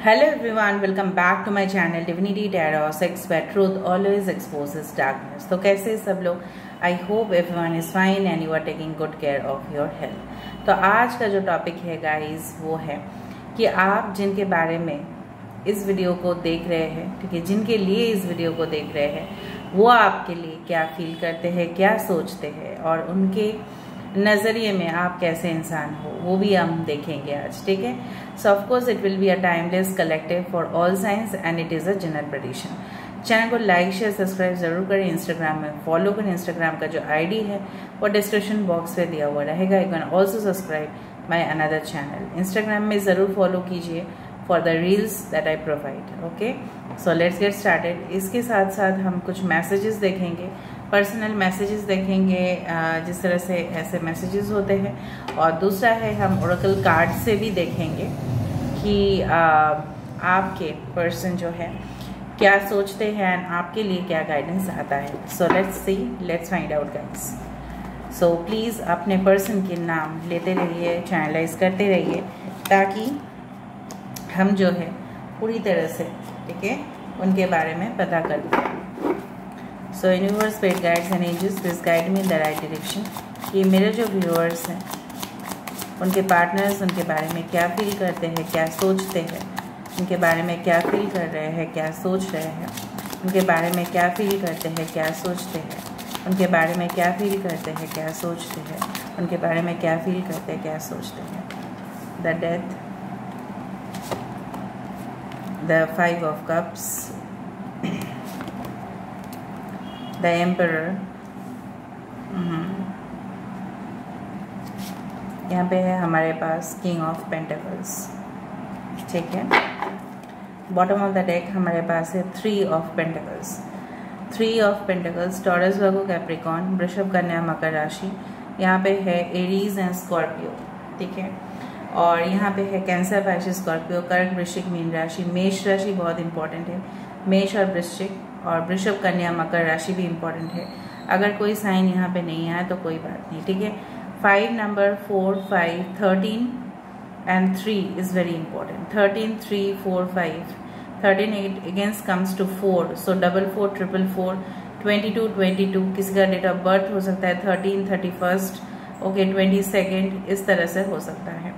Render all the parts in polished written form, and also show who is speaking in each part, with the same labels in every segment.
Speaker 1: Hello everyone, welcome back to my channel Divinity Tarot Sex where truth always exposes darkness। तो कैसे सब लोग? I hope everyone is fine and you are taking good care of your health। तो आज का जो topic है guys वो है कि आप जिनके बारे में इस वीडियो को देख रहे हैं, ठीक है, जिनके लिए इस वीडियो को देख रहे हैं, वो आपके लिए क्या फील करते हैं, क्या सोचते हैं और उनके नजरिए में आप कैसे इंसान हो, वो भी हम देखेंगे आज, ठीक है। सो of course it will be a timeless collective for all science and it is a general prediction. Channel को लाइक शेयर सब्सक्राइब जरूर करें, इंस्टाग्राम में फॉलो करें। इंस्टाग्राम का जो आईडी है वो डिस्क्रिप्शन बॉक्स में दिया हुआ रहेगा। You can also subscribe my another channel. Instagram में जरूर फॉलो कीजिए for the reels that I provide. Okay, so let's get started. इसके साथ साथ हम कुछ मैसेजेस देखेंगे, पर्सनल मैसेजेस देखेंगे, जिस तरह से ऐसे मैसेजेस होते हैं, और दूसरा है हम ओरेकल कार्ड से भी देखेंगे कि आपके पर्सन जो है क्या सोचते हैं एंड आपके लिए क्या गाइडेंस आता है। So let's see, let's find out guys. So please अपने पर्सन के नाम लेते रहिए, चैनलाइज करते रहिए ताकि हम जो है पूरी तरह से, ठीक है, उनके बारे में पता कर पाए। So universe, spirit guides and angels please guide me in the right direction. कि मेरे जो व्यूअर्स हैं उनके पार्टनर्स उनके बारे में क्या फील करते हैं, क्या सोचते हैं, उनके बारे में क्या फील कर रहे हैं, क्या सोच रहे हैं, उनके बारे में क्या फील करते हैं, क्या सोचते हैं, उनके बारे में क्या फील करते हैं, क्या सोचते हैं, उनके बारे में क्या फील करते हैं, क्या सोचते हैं। The death, the 5 of Cups, the Emperor, यहाँ पे है हमारे पास King of Pentacles, ठीक है। बॉटम ऑफ द डेक हमारे पास है 3 of Pentacles। 3 of Pentacles taurus, Virgo, Capricorn, वृषभ, कन्या, मकर राशि। यहाँ पे है एरीज एंड स्कॉर्पियो, ठीक है। और यहाँ पे है कैंसर, पाइसेस, स्कॉर्पियो, कर्क, वृश्चिक, मीन राशि। मेष राशि बहुत इंपॉर्टेंट है, मेष और वृश्चिक, और वृषभ, कन्या, मकर राशि भी इम्पोर्टेंट है। अगर कोई साइन यहाँ पे नहीं आया तो कोई बात नहीं, ठीक है। 5 number 4, 5, 13 and 3 is very important. 13, 3, 4, 5, 13 against comes to 4, so 44, 444, 22, 22। किसी का डेट ऑफ बर्थ हो सकता है 13, 31, ओके, 22, इस तरह से हो सकता है।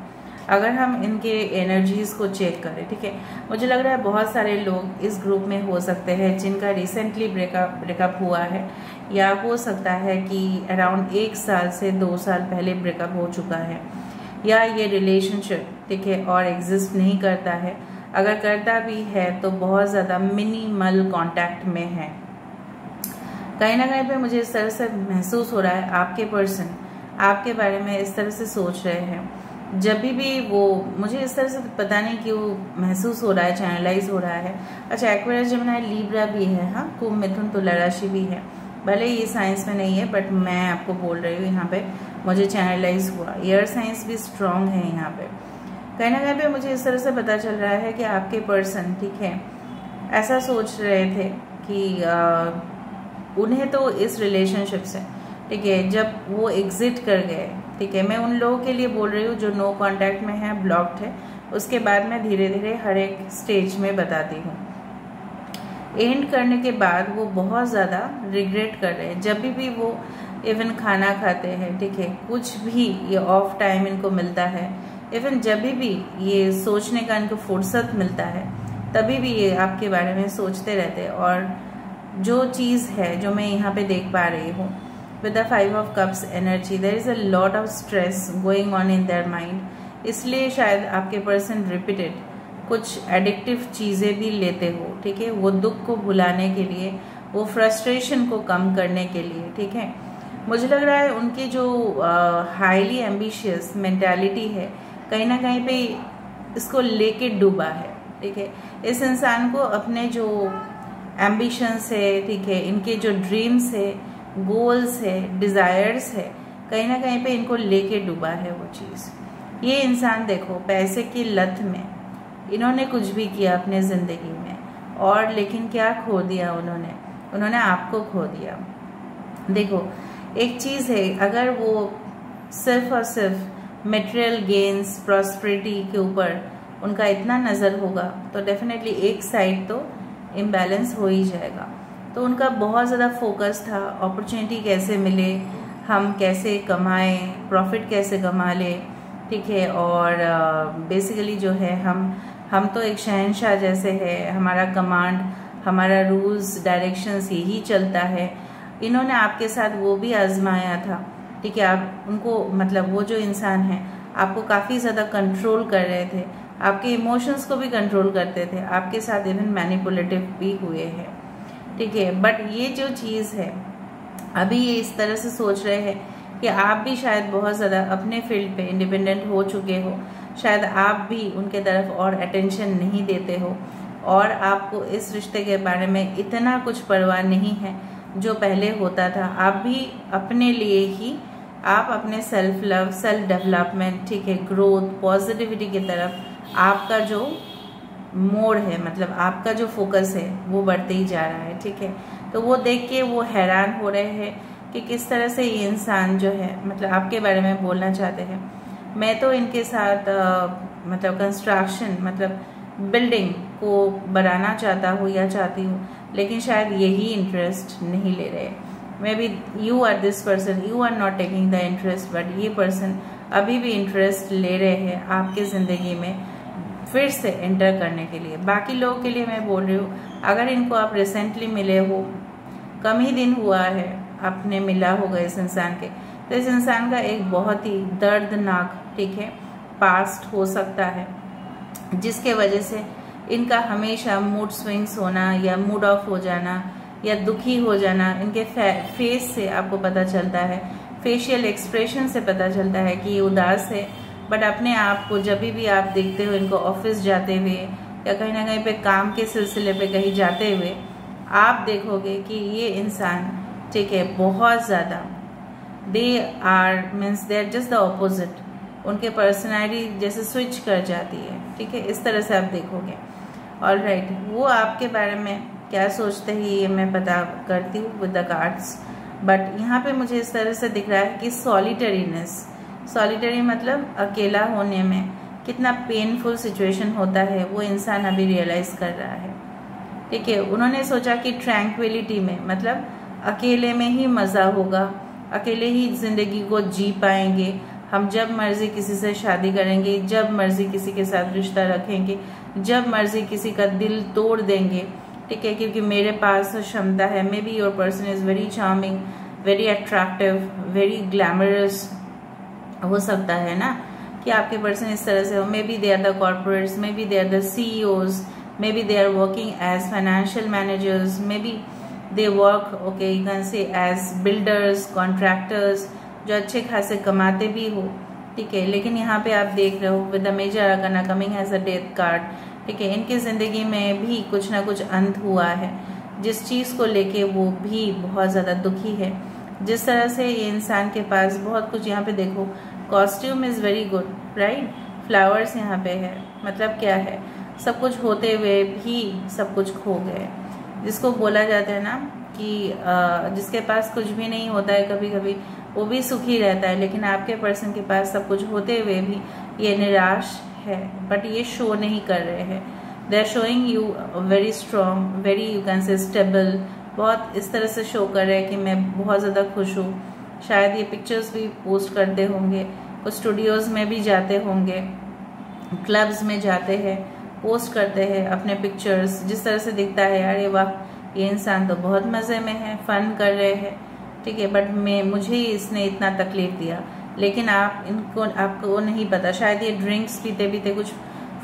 Speaker 1: अगर हम इनके एनर्जीज को चेक करें, ठीक है, मुझे लग रहा है बहुत सारे लोग इस ग्रुप में हो सकते हैं जिनका रिसेंटली ब्रेकअप हुआ है, या हो सकता है कि अराउंड 1 साल से 2 साल पहले ब्रेकअप हो चुका है, या ये रिलेशनशिप, ठीक है, और एग्जिस्ट नहीं करता है। अगर करता भी है तो बहुत ज़्यादा मिनिमल कॉन्टैक्ट में है। कहीं ना कहीं पे मुझे इस तरह से महसूस हो रहा है आपके पर्सन आपके बारे में इस तरह से सोच रहे हैं। जब भी वो, मुझे इस तरह से पता नहीं क्यों महसूस हो रहा है, चैनलाइज हो रहा है। अच्छा, एक्वेरियस, जेमिनी, लिब्रा भी है, हाँ, कुंभ, मिथुन, तुला राशि भी है। भले ये साइंस में नहीं है बट मैं आपको बोल रही हूँ, यहाँ पे मुझे चैनलाइज हुआ। एयर साइंस भी स्ट्रांग है यहाँ पे। कहीं ना कहीं पे मुझे इस तरह से पता चल रहा है कि आपके पर्सन, ठीक है, ऐसा सोच रहे थे कि उन्हें तो इस रिलेशनशिप से, ठीक है, जब वो एग्जिट कर गए, ठीक है, मैं उन लोगों के लिए बोल रही हूँ जो नो कांटेक्ट में है, ब्लॉक्ड है, उसके बाद मैं धीरे धीरे हर एक स्टेज में बताती हूँ। एंड करने के बाद वो बहुत ज़्यादा रिग्रेट कर रहे हैं। जब भी वो इवन खाना खाते हैं, ठीक है, कुछ भी ये ऑफ टाइम इनको मिलता है, इवन जब भी ये सोचने का इनको फुर्सत मिलता है, तभी भी ये आपके बारे में सोचते रहते हैं। और जो चीज़ है जो मैं यहाँ पे देख पा रही हूँ, with the 5 of Cups energy, there is a lot of stress going on in their mind। इसलिए शायद आपके पर्सन रिपीटेड कुछ एडिक्टिव चीज़ें भी लेते हो, ठीक है, वो दुख को भुलाने के लिए, वो फ्रस्ट्रेशन को कम करने के लिए, ठीक है। मुझे लग रहा है उनकी जो हाईली एम्बिशियस मेंटालिटी है, कहीं ना कहीं पे इसको लेके डूबा है, ठीक है। इस इंसान को अपने जो एम्बिशंस है, ठीक है, इनके जो ड्रीम्स है, गोल्स है, डिजायर्स है, कहीं ना कहीं पे इनको लेके डूबा है वो चीज़। ये इंसान देखो, पैसे की लत में इन्होंने कुछ भी किया अपने ज़िंदगी में, और लेकिन क्या खो दिया उन्होंने आपको खो दिया। देखो, एक चीज़ है, अगर वो सिर्फ और सिर्फ मटेरियल गेन्स, प्रॉस्पेरिटी के ऊपर उनका इतना नज़र होगा तो डेफिनेटली एक साइड तो इम्बैलेंस हो ही जाएगा। तो उनका बहुत ज़्यादा फोकस था अपॉर्चुनिटी कैसे मिले, हम कैसे कमाएं, प्रॉफिट कैसे कमा लें, ठीक है। और बेसिकली जो है हम तो एक शहंशाह जैसे है, हमारा कमांड, हमारा रूल्स डायरेक्शंस यही चलता है। इन्होंने आपके साथ वो भी आजमाया था, ठीक है। आप उनको मतलब वो जो इंसान है आपको काफ़ी ज़्यादा कंट्रोल कर रहे थे, आपके इमोशंस को भी कंट्रोल करते थे, आपके साथ इवन मैनिपुलेटिव भी हुए हैं, ठीक है। बट ये जो चीज़ है अभी ये इस तरह से सोच रहे हैं कि आप भी शायद बहुत ज़्यादा अपने फील्ड पे इंडिपेंडेंट हो चुके हो, शायद आप भी उनके तरफ और अटेंशन नहीं देते हो और आपको इस रिश्ते के बारे में इतना कुछ परवाह नहीं है जो पहले होता था। आप भी अपने लिए ही, आप अपने सेल्फ लव, सेल्फ डेवलपमेंट, ठीक है, ग्रोथ, पॉजिटिविटी की तरफ आपका जो मोड़ है, मतलब आपका जो फोकस है वो बढ़ते ही जा रहा है, ठीक है। तो वो देख के वो हैरान हो रहे हैं कि किस तरह से ये इंसान जो है मतलब आपके बारे में बोलना चाहते हैं। मैं तो इनके साथ मतलब कंस्ट्रक्शन, मतलब बिल्डिंग को बनाना चाहता हूँ या चाहती हूँ, लेकिन शायद यही इंटरेस्ट नहीं ले रहे। May be you are this person, you are not taking the interest, but ये पर्सन अभी भी इंटरेस्ट ले रहे हैं आपके ज़िंदगी में फिर से एंटर करने के लिए। बाकी लोगों के लिए मैं बोल रही हूँ, अगर इनको आप रिसेंटली मिले हो, कम ही दिन हुआ है आपने मिला होगा इस इंसान के, तो इस इंसान का एक बहुत ही दर्दनाक, ठीक है, पास्ट हो सकता है जिसके वजह से इनका हमेशा मूड स्विंग्स होना या मूड ऑफ हो जाना या दुखी हो जाना इनके फेस से आपको पता चलता है, फेशियल एक्सप्रेशन से पता चलता है कि ये उदास है। बट अपने आप को जब भी आप देखते हो इनको ऑफिस जाते हुए या कहीं ना कहीं पे काम के सिलसिले पे कहीं जाते हुए, आप देखोगे कि ये इंसान, ठीक है, बहुत ज़्यादा they are just the opposite, उनके पर्सनैलिटी जैसे स्विच कर जाती है, ठीक है, इस तरह से आप देखोगे। ऑलराइट, वो आपके बारे में क्या सोचते हैं ये मैं पता करती हूँ विद द कार्ड्स, बट यहाँ पे मुझे इस तरह से दिख रहा है कि सॉलिटरी मतलब अकेला होने में कितना पेनफुल सिचुएशन होता है वो इंसान अभी रियलाइज कर रहा है, ठीक है। उन्होंने सोचा कि ट्रैंक्विलिटी में, मतलब अकेले में ही मज़ा होगा, अकेले ही जिंदगी को जी पाएंगे, हम जब मर्जी किसी से शादी करेंगे, जब मर्जी किसी के साथ रिश्ता रखेंगे, जब मर्जी किसी का दिल तोड़ देंगे, ठीक है, क्योंकि मेरे पास क्षमता है। May be your person is very charming, very attractive, very glamorous, हो सकता है ना कि आपके पर्सन इस तरह से हो। May be they are the corporates, maybe they are the CEOs, maybe they are working as financial managers, maybe they work okay you can say as builders, contractors, जो अच्छे खासे कमाते भी हो, ठीक है। लेकिन यहाँ पे आप देख रहे हो with the major arcana coming as a death card, ठीक है, इनकी जिंदगी में भी कुछ ना कुछ अंत हुआ है, जिस चीज़ को लेके वो भी बहुत ज़्यादा दुखी है। जिस तरह से ये इंसान के पास बहुत कुछ, यहाँ पे देखो costume is very good, right, flowers यहाँ पे है, मतलब क्या है, सब कुछ होते हुए भी सब कुछ खो गए। जिसको बोला जाता है ना कि जिसके पास कुछ भी नहीं होता है कभी कभी वो भी सुखी रहता है, लेकिन आपके पर्सन के पास सब कुछ होते हुए भी ये निराश है, बट ये शो नहीं कर रहे हैं। They are showing you very strong, very you can say stable, बहुत इस तरह से शो कर रहे हैं कि मैं बहुत ज़्यादा खुश हूँ। शायद ये पिक्चर्स भी पोस्ट करते होंगे, कुछ स्टूडियोज में भी जाते होंगे, क्लब्स में जाते हैं, पोस्ट करते हैं अपने पिक्चर्स। जिस तरह से दिखता है यार, ये वाह, ये इंसान तो बहुत मज़े में है, फन कर रहे हैं, ठीक है, बट मुझे इसने इतना तकलीफ दिया। लेकिन आपको नहीं पता, शायद ये ड्रिंक्स पीते पीते कुछ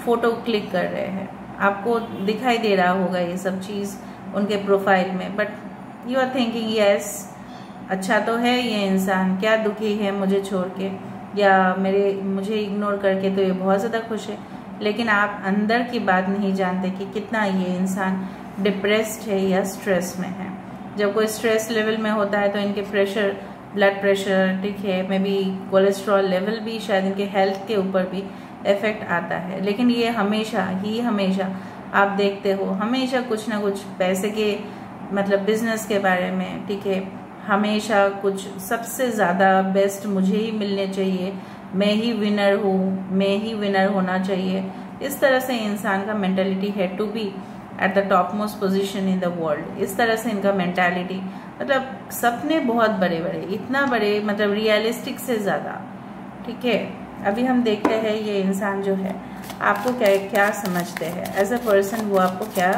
Speaker 1: फोटो क्लिक कर रहे हैं, आपको दिखाई दे रहा होगा ये सब चीज़ उनके प्रोफाइल में, but you are thinking yes अच्छा तो है ये इंसान, क्या दुखी है मुझे छोड़ के या मुझे इग्नोर करके, तो ये बहुत ज़्यादा खुश है। लेकिन आप अंदर की बात नहीं जानते कि कितना ये इंसान डिप्रेस्ड है या स्ट्रेस में है। जब कोई स्ट्रेस लेवल में होता है तो इनके प्रेशर, ब्लड प्रेशर, ठीक है, मे बी कोलेस्ट्रॉल लेवल भी, शायद इनके हेल्थ के ऊपर भी इफेक्ट आता है। लेकिन ये हमेशा आप देखते हो, हमेशा कुछ ना कुछ पैसे के, मतलब बिजनेस के बारे में, ठीक है, हमेशा कुछ सबसे ज़्यादा बेस्ट मुझे ही मिलने चाहिए, मैं ही विनर हूँ, मैं ही विनर होना चाहिए, इस तरह से इंसान का मेंटालिटी है to be at the top most position in the world. इस तरह से इनका मेंटालिटी, मतलब सपने बहुत बड़े बड़े, इतना बड़े मतलब रियलिस्टिक से ज़्यादा। ठीक है, अभी हम देखते हैं ये इंसान जो है आपको क्या समझते हैं एज ए पर्सन, वो आपको क्या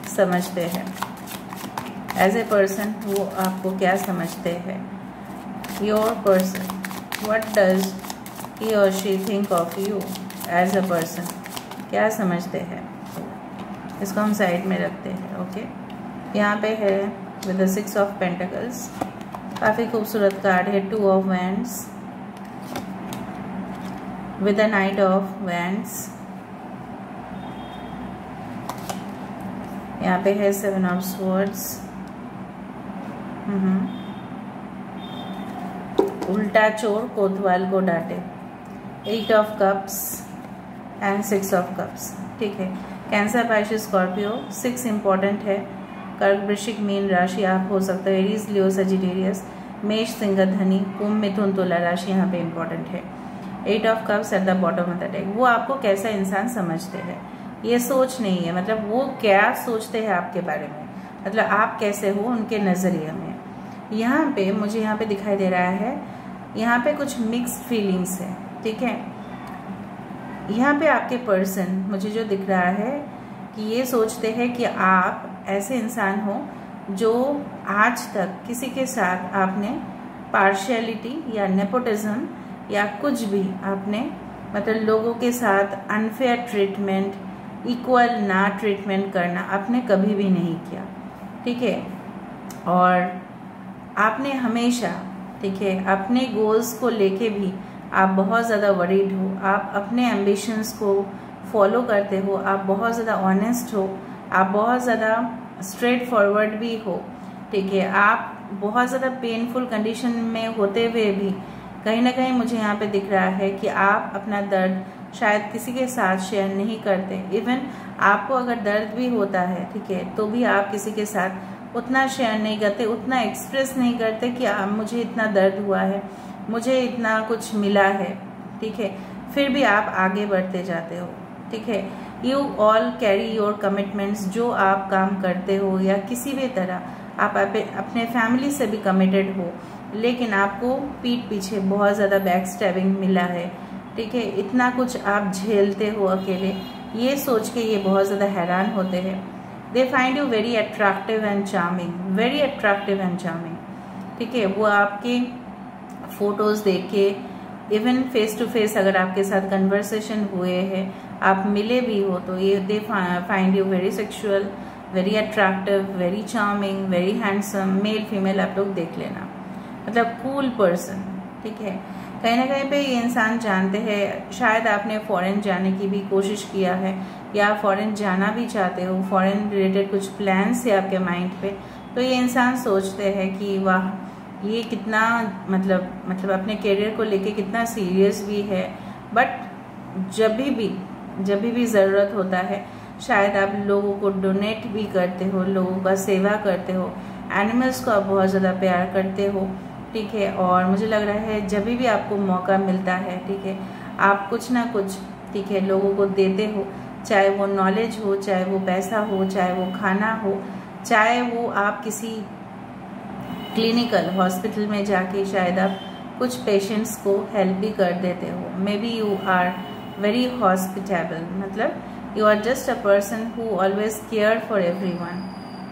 Speaker 1: समझते हैं एज ए पर्सन, वो आपको क्या समझते हैं। Your person, what does he or she think of you as a person, क्या समझते हैं। इसको हम साइड में रखते हैं। ओके, यहाँ पे है विद द 6 ऑफ पेंटिकल्स, काफ़ी खूबसूरत कार्ड है। 2 of wands with the Knight of Wands, यहाँ पे है 7 of Swords, उल्टा चोर कोतवाल को डांटे, 8 of Cups and 6 of Cups। ठीक है, कैंसर, पाइसेस, स्कॉर्पियो। 6 इम्पॉर्टेंट है। कर्क, वृश्चिक, मीन राशि आप हो सकता है, एरीज, लियो, सजिटेरियस, मेष, सिंह, धनी, कुंभ, मिथुन, तुला राशि यहाँ पे इम्पॉर्टेंट है। 8 of Cups at the bottom of the deck. वो आपको कैसा इंसान समझते हैं, ये सोच नहीं है, मतलब वो क्या सोचते हैं आपके बारे में, मतलब आप कैसे हो उनके नज़रिए में। यहाँ पे मुझे यहाँ पे दिखाई दे रहा है, यहाँ पे कुछ मिक्स्ड फीलिंग्स है। ठीक है, यहाँ पे आपके पर्सन मुझे जो दिख रहा है कि ये सोचते हैं कि आप ऐसे इंसान हो जो आज तक किसी के साथ आपने पार्शियलिटी या नेपोटिज्म या कुछ भी आपने मतलब लोगों के साथ अनफेयर ट्रीटमेंट, इक्वल ना ट्रीटमेंट करना आपने कभी भी नहीं किया। ठीक है, और आपने हमेशा, ठीक है, अपने गोल्स को लेके भी आप बहुत ज़्यादा वरीड हो, आप अपने एम्बिशंस को फॉलो करते हो, आप बहुत ज़्यादा ऑनेस्ट हो, आप बहुत ज़्यादा स्ट्रेट फॉरवर्ड भी हो। ठीक है, आप बहुत ज़्यादा पेनफुल कंडीशन में होते हुए भी कहीं ना कहीं मुझे यहाँ पे दिख रहा है कि आप अपना दर्द शायद किसी के साथ शेयर नहीं करते। इवन आपको अगर दर्द भी होता है, ठीक है, तो भी आप किसी के साथ उतना शेयर नहीं करते, उतना एक्सप्रेस नहीं करते कि मुझे इतना दर्द हुआ है, मुझे इतना कुछ मिला है। ठीक है, फिर भी आप आगे बढ़ते जाते हो। ठीक है, you all carry your commitments, जो आप काम करते हो या किसी भी तरह आप अपने फैमिली से भी कमिटेड हो, लेकिन आपको पीठ पीछे बहुत ज़्यादा बैक स्टैबिंग मिला है। ठीक है, इतना कुछ आप झेलते हो अकेले, ये सोच के ये बहुत ज़्यादा हैरान होते हैं। They find you very attractive and charming, very attractive and charming. ठीक है, वो आपके फोटोज़ देख के, इवन फेस टू फेस अगर आपके साथ कन्वर्सेशन हुए हैं, आप मिले भी हो, तो ये they find you very sexual, very attractive, very charming, very handsome. Male female आप लोग देख लेना, मतलब कूल पर्सन। ठीक है, कहीं ना कहीं पे ये इंसान जानते हैं, शायद आपने फॉरेन जाने की भी कोशिश किया है या फॉरेन जाना भी चाहते हो, फॉरेन रिलेटेड कुछ प्लान्स है आपके माइंड पे, तो ये इंसान सोचते हैं कि वाह ये कितना मतलब अपने करियर को लेके कितना सीरियस भी है। बट जब भी ज़रूरत होता है, शायद आप लोगों को डोनेट भी करते हो, लोगों का सेवा करते हो, एनिमल्स को आप बहुत ज़्यादा प्यार करते हो। ठीक है, और मुझे लग रहा है जब भी आपको मौका मिलता है, ठीक है, आप कुछ ना कुछ, ठीक है, लोगों को देते हो, चाहे वो नॉलेज हो, चाहे वो पैसा हो, चाहे वो खाना हो, चाहे वो आप किसी क्लिनिकल हॉस्पिटल में जाके शायद आप कुछ पेशेंट्स को हेल्प भी कर देते हो। May be you are very hospitable, मतलब you are just a person who always care for everyone.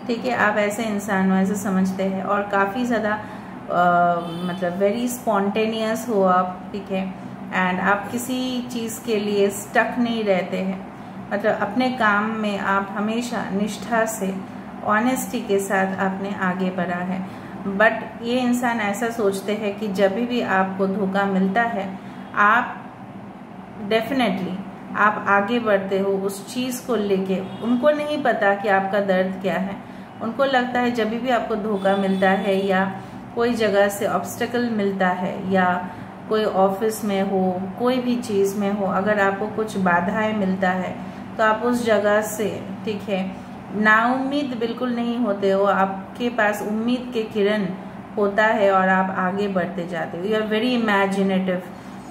Speaker 1: ठीक है, आप ऐसे इंसान हो, ऐसे समझते हैं, और काफ़ी ज़्यादा मतलब वेरी स्पॉन्टेनियस हो आप। ठीक है, एंड आप किसी चीज़ के लिए स्टक नहीं रहते हैं, मतलब अपने काम में आप हमेशा निष्ठा से, ऑनेस्टी के साथ आपने आगे बढ़ा है। बट ये इंसान ऐसा सोचते हैं कि जब भी आपको धोखा मिलता है, आप डेफिनेटली आप आगे बढ़ते हो उस चीज़ को लेके। उनको नहीं पता कि आपका दर्द क्या है, उनको लगता है जब भी आपको धोखा मिलता है या कोई जगह से ऑब्स्टेकल मिलता है या कोई ऑफिस में हो, कोई भी चीज़ में हो, अगर आपको कुछ बाधाएं मिलता है तो आप उस जगह से, ठीक है, नाउम्मीद बिल्कुल नहीं होते हो, आपके पास उम्मीद के किरण होता है और आप आगे बढ़ते जाते हो। यू आर वेरी इमेजिनेटिव,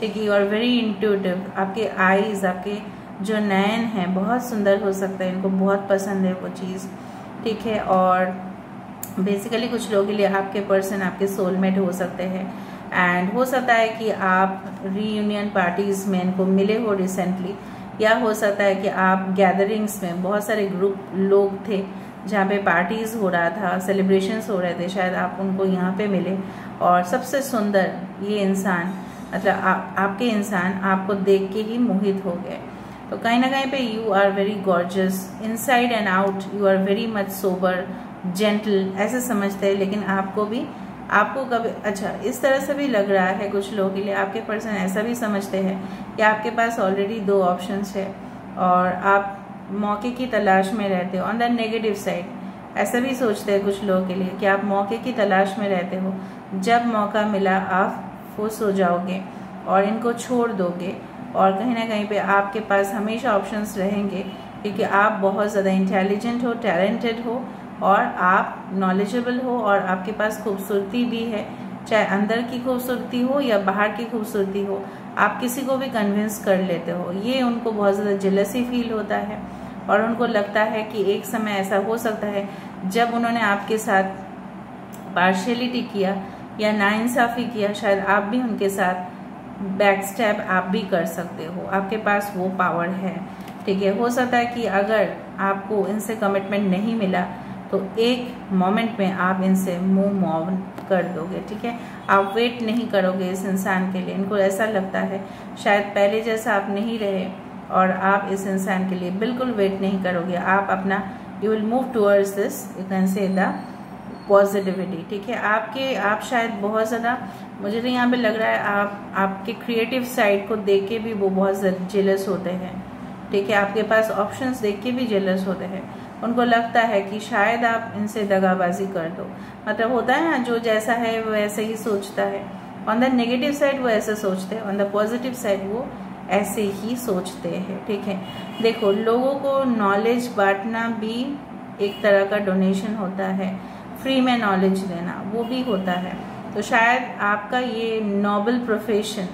Speaker 1: ठीक है, यू आर वेरी इंट्यूटिव। आपके आईज, आपके जो नयन है बहुत सुंदर हो सकता है, इनको बहुत पसंद है वो चीज़, ठीक है। और बेसिकली कुछ लोगों के लिए आपके पर्सन आपके सोलमेट हो सकते हैं, एंड हो सकता है कि आप रीयूनियन पार्टीज़ में इनको मिले हो रिसेंटली, या हो सकता है कि आप गैदरिंग्स में बहुत सारे ग्रुप लोग थे जहाँ पे पार्टीज़ हो रहा था, सेलिब्रेशंस हो रहे थे, शायद आप उनको यहाँ पे मिले और सबसे सुंदर ये इंसान मतलब आपके इंसान आपको देख के ही मोहित हो गए। तो कहीं ना कहीं पे you are very gorgeous inside and out, you are very much sober gentle ऐसे समझते हैं, लेकिन आपको कभी अच्छा इस तरह से भी लग रहा है कुछ लोगों के लिए आपके पर्सन ऐसा भी समझते हैं कि आपके पास ऑलरेडी 2 ऑप्शंस है और आप मौके की तलाश में रहते हो। ऑन द नेगेटिव साइड ऐसा भी सोचते हैं कुछ लोगों के लिए कि आप मौके की तलाश में रहते हो, जब मौका मिला आप खुश हो जाओगे और इनको छोड़ दोगे, और कहीं ना कहीं पे आपके पास हमेशा ऑप्शंस रहेंगे क्योंकि आप बहुत ज़्यादा इंटेलिजेंट हो, टैलेंटेड हो और आप नॉलेजेबल हो और आपके पास खूबसूरती भी है, चाहे अंदर की खूबसूरती हो या बाहर की खूबसूरती हो, आप किसी को भी कन्विंस कर लेते हो। ये उनको बहुत ज़्यादा जेलसी फील होता है और उनको लगता है कि एक समय ऐसा हो सकता है जब उन्होंने आपके साथ पार्शियलिटी किया या नाइंसाफ़ी किया, शायद आप भी उनके साथ बैक स्टैप आप भी कर सकते हो, आपके पास वो पावर है, ठीक है। हो सकता है कि अगर आपको इनसे कमिटमेंट नहीं मिला तो एक मोमेंट में आप इनसे मूव ऑन कर दोगे, ठीक है। आप वेट नहीं करोगे इस इंसान के लिए, इनको ऐसा लगता है शायद पहले जैसा आप नहीं रहे और आप इस इंसान के लिए बिल्कुल वेट नहीं करोगे, आप अपना you will move towards this, you can से द पॉजिटिविटी, ठीक है। आप शायद बहुत ज़्यादा, मुझे तो यहाँ पे लग रहा है आपके क्रिएटिव साइड को देख के भी वो बहुत जेलस होते हैं, ठीक है। आपके पास ऑप्शंस देख के भी जेलस होते हैं, उनको लगता है कि शायद आप इनसे दगाबाजी कर दो, मतलब होता है ना जो जैसा है वो ऐसे ही सोचता है। ऑन द नेगेटिव साइड वो ऐसे सोचते हैं, ऑन द पॉजिटिव साइड वो ऐसे ही सोचते हैं, ठीक है। देखो, लोगों को नॉलेज बांटना भी एक तरह का डोनेशन होता है, फ्री में नॉलेज देना वो भी होता है। तो शायद आपका ये noble profession,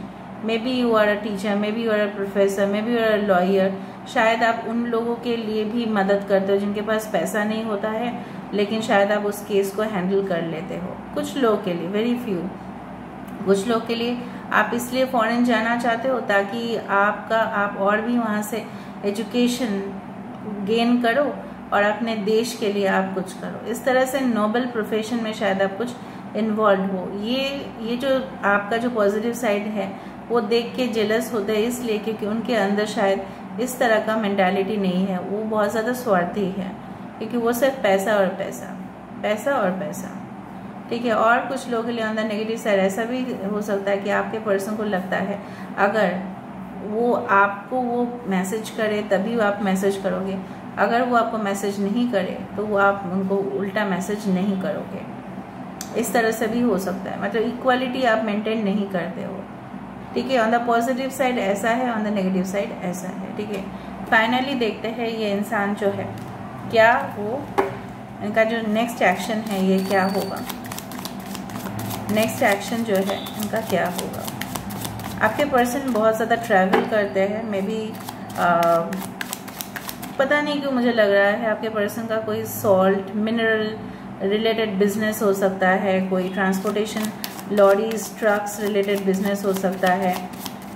Speaker 1: may be you are a teacher, may be you are a professor, may be you are a lawyer, शायद आप उन लोगों के लिए भी मदद करते हो जिनके पास पैसा नहीं होता है, लेकिन शायद आप उस केस को हैंडल कर लेते हो। कुछ लोगों के लिए, वेरी फ्यू, कुछ लोग के लिए आप इसलिए फॉरेन जाना चाहते हो ताकि आप और भी वहाँ से एजुकेशन गेन करो और अपने देश के लिए आप कुछ करो। इस तरह से नोबल प्रोफेशन में शायद आप कुछ इन्वॉल्व हो। ये जो आपका जो पॉजिटिव साइड है वो देख के जेलस होते हैं, इसलिए क्योंकि उनके अंदर शायद इस तरह का मेंटालिटी नहीं है, वो बहुत ज़्यादा स्वार्थी है, क्योंकि वो सिर्फ पैसा और पैसा, पैसा और पैसा, ठीक है। और कुछ लोगों के लिए ऑन द नेगेटिव साइड ऐसा भी हो सकता है कि आपके पर्सन को लगता है अगर वो आपको वो मैसेज करे तभी आप मैसेज करोगे, अगर वो आपको मैसेज नहीं करे तो वो आप उनको उल्टा मैसेज नहीं करोगे। इस तरह से भी हो सकता है, मतलब इक्वालिटी आप मेंटेन नहीं करते हो, ठीक है। ऑन द पॉजिटिव साइड ऐसा है, ऑन द नेगेटिव साइड ऐसा है, ठीक है। फाइनली देखते हैं ये इंसान जो है क्या वो, इनका जो नेक्स्ट एक्शन है ये क्या होगा, नेक्स्ट एक्शन जो है इनका क्या होगा। आपके पर्सन बहुत ज़्यादा ट्रैवल करते हैं, मे बी पता नहीं क्यों मुझे लग रहा है आपके पर्सन का कोई सॉल्ट मिनरल रिलेटेड बिजनेस हो सकता है, कोई transportation lorries trucks related business हो सकता है,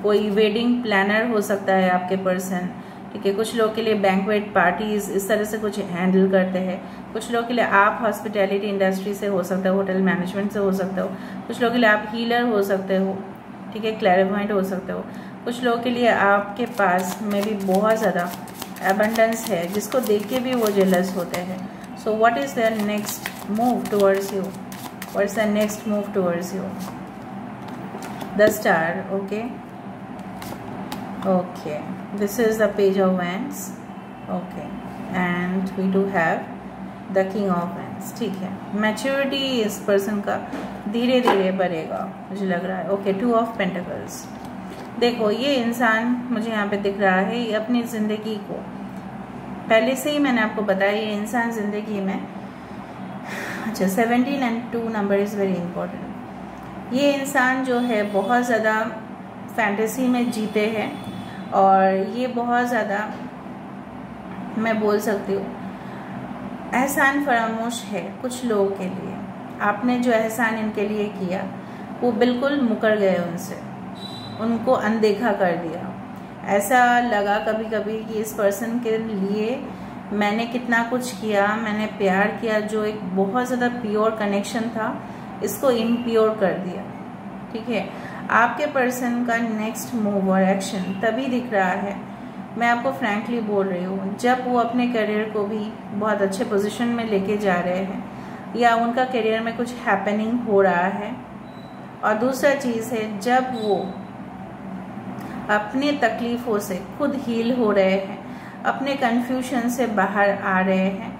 Speaker 1: कोई वेडिंग प्लानर हो सकता है आपके पर्सन, ठीक है। कुछ लोग के लिए बैंक्वेट पार्टीज इस तरह से कुछ हैंडल करते हैं, कुछ लोग के लिए आप हॉस्पिटैलिटी इंडस्ट्री से हो सकता है, होटल मैनेजमेंट से हो सकते हो, कुछ लोग के लिए आप हीलर हो सकते हो, ठीक है, क्लैरिफाइंट हो सकते हो। कुछ लोगों के लिए आपके पास में भी बहुत ज़्यादा एबंडेंस है जिसको देख के भी वो जेलस होते हैं। So what is their next move towards you, what is the next move towards you, the star, okay okay, this is the page of wands, okay, and we do have the king of wands, ठीक है। Maturity इस person का धीरे धीरे बढ़ेगा मुझे लग रहा है, ओके। 2 ऑफ पेंटिकल्स, देखो ये इंसान मुझे यहाँ पे दिख रहा है, ये अपनी ज़िंदगी को, पहले से ही मैंने आपको बताया ये इंसान ज़िंदगी में, अच्छा 17 and 2 number is very important. ये इंसान जो है बहुत ज़्यादा फैंटेसी में जीते हैं और ये बहुत ज़्यादा मैं बोल सकती हूँ एहसान फरामोश है कुछ लोगों के लिए। आपने जो एहसान इनके लिए किया वो बिल्कुल मुकर गए उनसे, उनको अनदेखा कर दिया। ऐसा लगा कभी कभी कि इस पर्सन के लिए मैंने कितना कुछ किया, मैंने प्यार किया, जो एक बहुत ज़्यादा प्योर कनेक्शन था इसको इम्प्योर कर दिया। ठीक है, आपके पर्सन का नेक्स्ट मूव और एक्शन तभी दिख रहा है, मैं आपको फ्रैंकली बोल रही हूँ, जब वो अपने करियर को भी बहुत अच्छे पोजीशन में लेके जा रहे हैं या उनका करियर में कुछ हैपनिंग हो रहा है। और दूसरा चीज़ है जब वो अपने तकलीफ़ों से खुद हील हो रहे हैं, अपने कन्फ्यूजन से बाहर आ रहे हैं।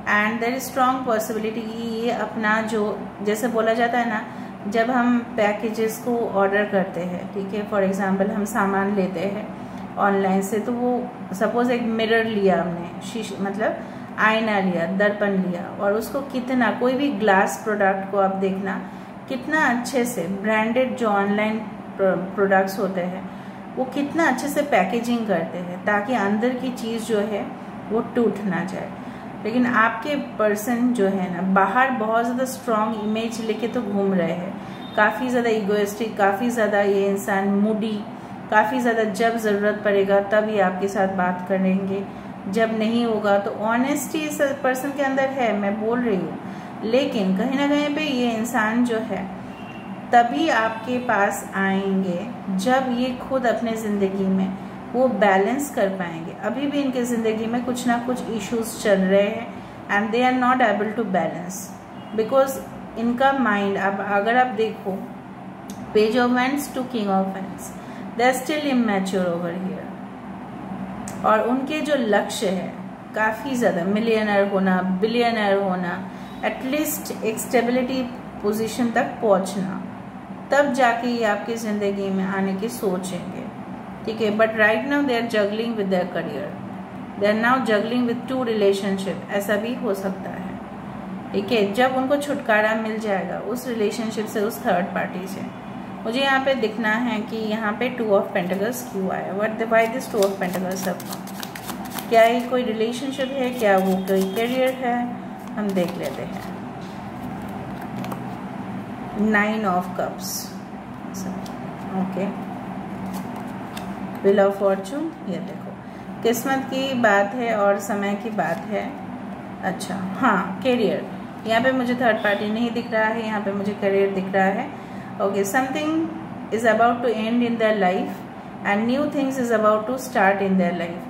Speaker 1: And there is strong possibility कि ये अपना जो जैसे बोला जाता है ना, जब हम पैकेजेस को ऑर्डर करते हैं, ठीक है, फॉर एग्जांपल हम सामान लेते हैं ऑनलाइन से, तो वो सपोज एक मिरर लिया हमने, मतलब आईना लिया, दर्पण लिया, और उसको कितना, कोई भी ग्लास प्रोडक्ट को आप देखना कितना अच्छे से ब्रांडेड जो ऑनलाइन प्रोडक्ट्स होते हैं वो कितना अच्छे से पैकेजिंग करते हैं ताकि अंदर की चीज़ जो है वो टूट ना जाए। लेकिन आपके पर्सन जो है ना, बाहर बहुत ज़्यादा स्ट्रॉन्ग इमेज लेके तो घूम रहे हैं, काफ़ी ज़्यादा इगोइस्टिक, काफ़ी ज़्यादा ये इंसान मूडी, काफ़ी ज़्यादा जब ज़रूरत पड़ेगा तब ये आपके साथ बात करेंगे, जब नहीं होगा तो ऑनेस्टी इस पर्सन के अंदर है, मैं बोल रही हूँ। लेकिन कहीं ना कहीं पे ये इंसान जो है तभी आपके पास आएंगे जब ये खुद अपने ज़िंदगी में वो बैलेंस कर पाएंगे। अभी भी इनके ज़िंदगी में कुछ ना कुछ इश्यूज चल रहे हैं and they are not able to balance because इनका माइंड, अब अगर आप देखो page of wands to king of wands, they are still immature over here. और उनके जो लक्ष्य है काफ़ी ज़्यादा मिलियनर होना, बिलियनर होना, एटलीस्ट एक स्टेबिलिटी पोजीशन तक पहुंचना, तब जाके ये आपकी ज़िंदगी में आने की सोचेंगे। ठीक है, but right now they are juggling with their career, they are now juggling with 2 relationship, ऐसा भी हो सकता है। ठीक है, जब उनको छुटकारा मिल जाएगा उस रिलेशनशिप से, उस थर्ड पार्टी से। मुझे यहाँ पे दिखना है कि यहाँ पे 2 ऑफ पेंटिकल्स क्यों आया, व्हाई दिस 2 ऑफ पेंटिकल्स सब, क्या ये कोई रिलेशनशिप है, क्या वो कोई करियर है, हम देख लेते हैं। 9 of cups, okay, wheel of Fortune, ये देखो किस्मत की बात है और समय की बात है। अच्छा हाँ, करियर, यहाँ पे मुझे थर्ड पार्टी नहीं दिख रहा है, यहाँ पे मुझे करियर दिख रहा है। Okay, something is about to end in their life and new things is about to start in their life.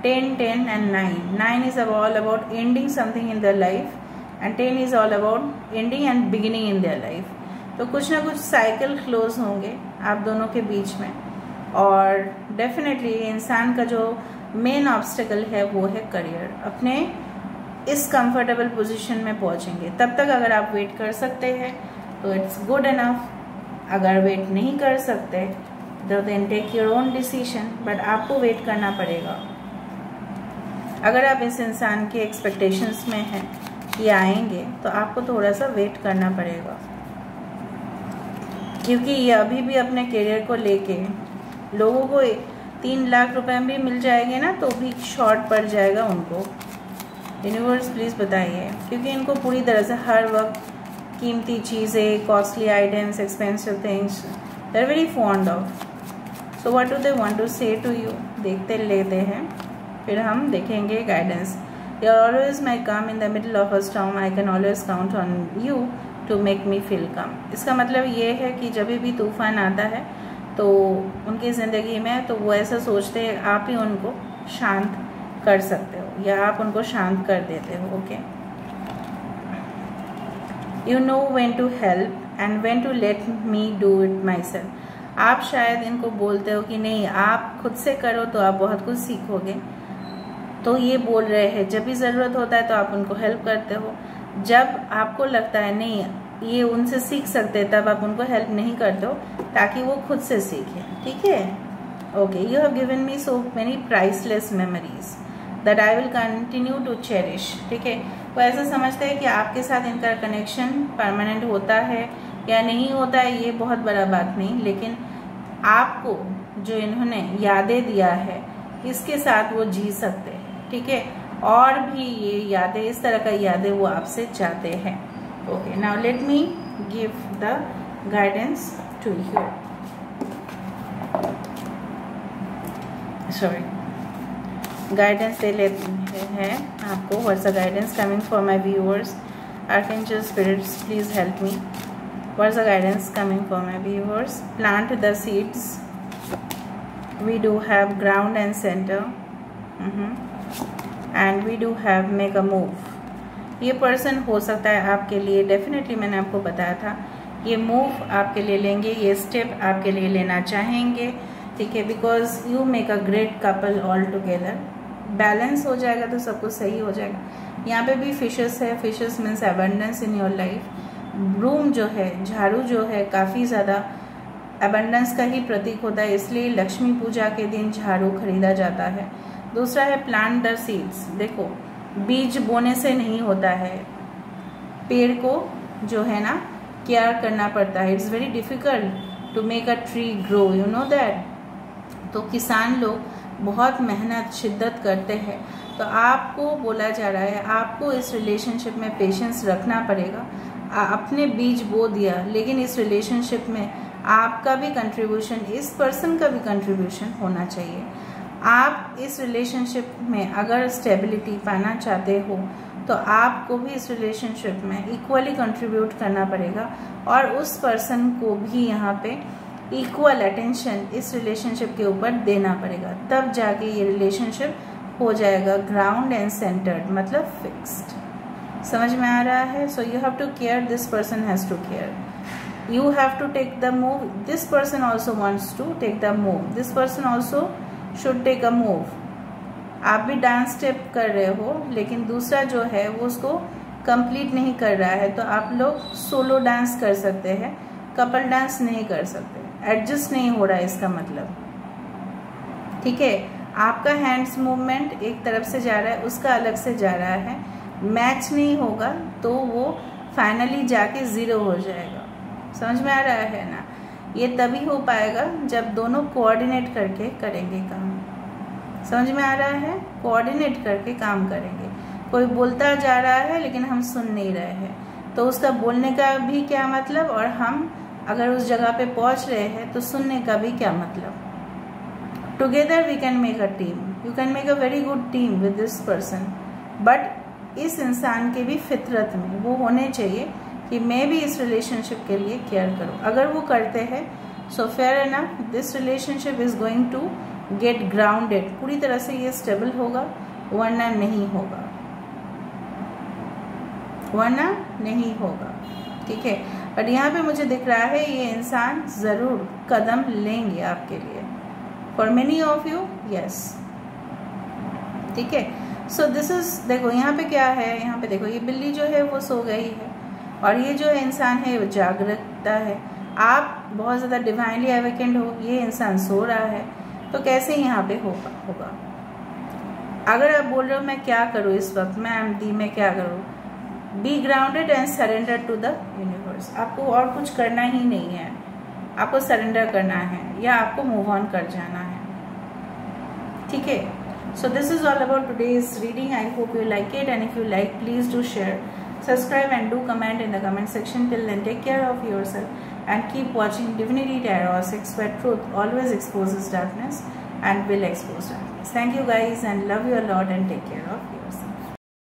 Speaker 1: 10, 10 and 9. 9 is all about ending something in their life and 10 is all about ending and beginning in their life. तो कुछ ना कुछ cycle close होंगे आप दोनों के बीच में, और डेफिनेटली इंसान का जो मेन ऑब्स्टिकल है वो है करियर। अपने इस कंफर्टेबल पोजीशन में पहुंचेंगे, तब तक अगर आप वेट कर सकते हैं तो इट्स गुड इनफ, अगर वेट नहीं कर सकते तो then take your own decision, but आपको वेट करना पड़ेगा। अगर आप इस इंसान के एक्सपेक्टेशंस में हैं कि आएंगे तो आपको थोड़ा सा वेट करना पड़ेगा, क्योंकि ये अभी भी अपने करियर को लेके लोगों को 3 लाख रुपए भी मिल जाएंगे ना तो भी शॉर्ट पड़ जाएगा उनको। यूनिवर्स प्लीज़ बताइए, क्योंकि इनको पूरी तरह से हर वक्त कीमती चीज़ें, costly items, expensive things they are very fond of. So what do they want to say to you, देखते लेते हैं फिर हम देखेंगे guidance. You are always my calm in the middle of a storm, I can always count on you to make me feel calm. इसका मतलब ये है कि जब भी तूफान आता है तो उनकी ज़िंदगी में, तो वो ऐसा सोचते हैं आप ही उनको शांत कर सकते हो या आप उनको शांत कर देते हो। Okay, you know when to help and when to let me do it myself. आप शायद इनको बोलते हो कि नहीं आप खुद से करो तो आप बहुत कुछ सीखोगे, तो ये बोल रहे हैं जब भी ज़रूरत होता है तो आप उनको हेल्प करते हो, जब आपको लगता है नहीं ये उनसे सीख सकते तब आप उनको हेल्प नहीं करते हो ताकि वो खुद से सीखें। ठीक है, okay, you have given me so many priceless memories that I will continue to cherish. ठीक है, वो ऐसा समझते हैं कि आपके साथ इनका कनेक्शन परमानेंट होता है या नहीं होता है, ये बहुत बड़ा बात नहीं, लेकिन आपको जो इन्होंने यादें दिया है इसके साथ वो जी सकते हैं, ठीक है। और भी ये यादें, इस तरह का यादें वो आपसे चाहते हैं। Okay, now let me give the guidance to you. Sorry, guidance दे लेते हैं आपको। What's the guidance coming for my viewers? Archangel spirits, please help me. What's the guidance coming for my viewers? Plant the seeds. We do have ground and center, and we do have make a move. ये person हो सकता है आपके लिए, definitely मैंने आपको बताया था, ये मूव आपके लिए लेंगे, ये स्टेप आपके लिए लेना चाहेंगे, ठीक है। Because you make a great couple all together. Balance हो जाएगा तो सब कुछ सही हो जाएगा। यहाँ पे भी फिशेस है। Fishes means abundance in your life. Broom जो है, झाड़ू जो है, काफ़ी ज़्यादा अबंडेंस का ही प्रतीक होता है, इसलिए लक्ष्मी पूजा के दिन झाड़ू खरीदा जाता है। दूसरा है प्लांट द सीड्स। देखो, बीज बोने से नहीं होता है, पेड़ को जो है ना केयर करना पड़ता है। It's very difficult to make a tree grow, you know that. तो किसान लोग बहुत मेहनत शिद्दत करते हैं। तो आपको बोला जा रहा है, आपको इस रिलेशनशिप में पेशेंस रखना पड़ेगा। आपने बीज बो दिया, लेकिन इस रिलेशनशिप में आपका भी कंट्रीब्यूशन, इस पर्सन का भी कंट्रीब्यूशन होना चाहिए। आप इस रिलेशनशिप में अगर स्टेबिलिटी पाना चाहते हो तो आपको भी इस रिलेशनशिप में इक्वली कंट्रीब्यूट करना पड़ेगा, और उस पर्सन को भी यहाँ पे इक्वल अटेंशन इस रिलेशनशिप के ऊपर देना पड़ेगा। तब जाके ये रिलेशनशिप हो जाएगा ग्राउंड एंड सेंटर्ड, मतलब फिक्स्ड। समझ में आ रहा है? So you have to care, this person has to care, you have to take the move, this person also wants to take the move, this person also should take a move. आप भी dance step कर रहे हो, लेकिन दूसरा जो है वो उसको कंप्लीट नहीं कर रहा है, तो आप लोग सोलो डांस कर सकते हैं, कपल डांस नहीं कर सकते। एडजस्ट नहीं हो रहा है इसका मतलब, ठीक है। आपका हैंड्स मूवमेंट एक तरफ से जा रहा है, उसका अलग से जा रहा है, मैच नहीं होगा तो वो फाइनली जाके ज़ीरो हो जाएगा। समझ में आ रहा है ना? ये तभी हो पाएगा जब दोनों कोऑर्डिनेट करके करेंगे काम। समझ में आ रहा है? कोऑर्डिनेट करके काम करेंगे। कोई बोलता जा रहा है लेकिन हम सुन नहीं रहे हैं, तो उसका बोलने का भी क्या मतलब, और हम अगर उस जगह पे पहुंच रहे हैं तो सुनने का भी क्या मतलब। Together we can make a team, you can make a very good team with this person, but इस इंसान के भी फितरत में वो होने चाहिए कि मैं भी इस रिलेशनशिप के लिए केयर करूं। अगर वो करते हैं so fair enough, this relationship is going to get grounded, पूरी तरह से ये स्टेबल होगा, वरना नहीं होगा, वरना नहीं होगा, ठीक है। बट यहाँ पे मुझे दिख रहा है ये इंसान जरूर कदम लेंगे आपके लिए, for many of you, yes, ठीक है। सो दिस इज, देखो यहाँ पे क्या है, यहाँ पे देखो ये बिल्ली जो है वो सो गई है, और ये जो इंसान है वो जागरूकता है। आप बहुत ज़्यादा डिवाइनली अवेकेंड हो, ये इंसान सो रहा है, तो कैसे यहाँ पे होगा। अगर आप बोल रहे हो मैं क्या करूँ इस वक्त, मैं क्या करूँ, be grounded and surrender to the universe. आपको और कुछ करना ही नहीं है, आपको सरेंडर करना है या आपको मूव ऑन कर जाना है, ठीक है। So this is all about today's reading. I hope you like it, and if you like, please do share, subscribe and do comment in the comment section. Till then, take care of yourself and keep watching Divinity Tarot 6, where truth always exposes darkness and will expose darkness. Thank you guys, and love you a lot, and take care of you.